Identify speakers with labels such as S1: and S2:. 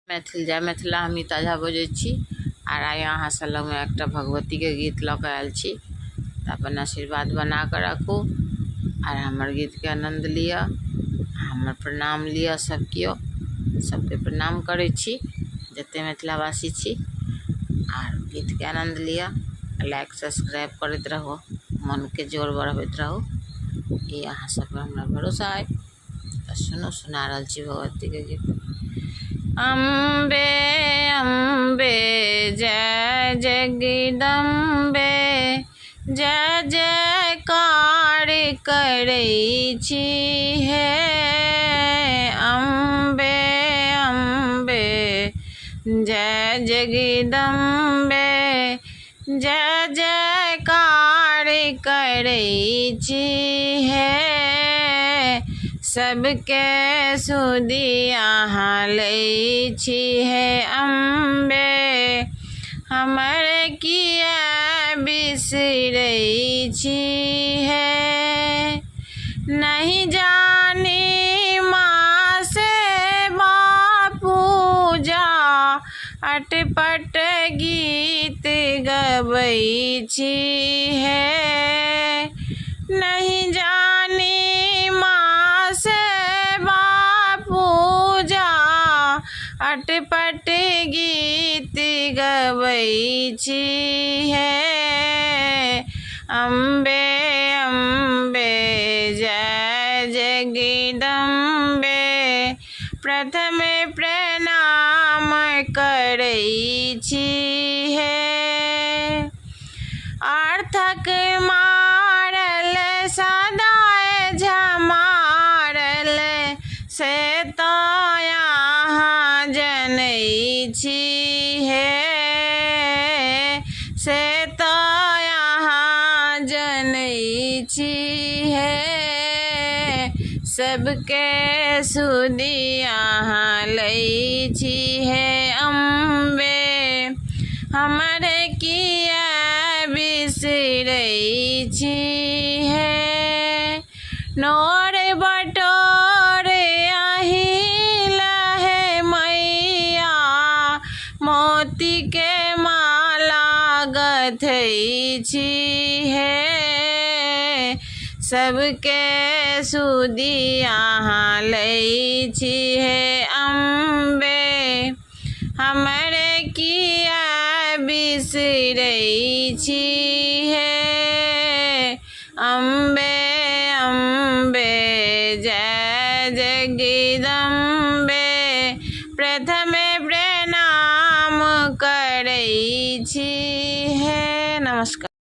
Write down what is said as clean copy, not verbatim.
S1: मैथिल जय मिथिला हम ताजा बजै छी आर आइ अहाँ सब लग में एक भगवती के गीत लऽ आयल छी। तो अपन आशीर्वाद बना कर रखू आर हमर गीत के आनंद लिया। हमर प्रणाम लिया सब कियो, सबके प्रणाम करै छी जते मिथिलावासी छी। आर गीत के आनंद लिया, लाइक सब्सक्राइब करते रहो, मन के जोर बढ़बैत रहो, ये अहाँ सब हमरा भरोसा है। तो सुनो सुना रहल छी भगवती के गीत। अम्बे अम्बे जय जगदम्बे, जय जयकार करै छी हे। अम्बे अम्बे जय जगदम्बे, जय जयकार करै छी हे। सबके सुधी अहाँ लै छी हे अम्बे, हमर किया बिसरै छी हे। नहीं जानी माँ से पूजा, अटपट गीत गबै छी हे। नहीं जानी माँ से पूजा, अटपट गीत गबै छी हे। अम्बे अम्बे जय जगदम्बे, प्रथम प्रणाम करै छी हे। आर्थक मारल सदाए झमारल, से तो यहाँ जनै छी हे। से तो यहाँ जनै छी हे। सबके सुधी अहाँ लै छी हे अम्बे, हमर किया बिसरै छी हे। नोर बटोर अहिल हे मैया, मोती के माला गथै छी हे। सबके सुधी अहाँ लै छी हे अम्बे, हमर किया बिसरै छी हे। अम्बे अम्बे जय जगदम्बे, प्रथम प्रणाम करै छी हे। नमस्कार।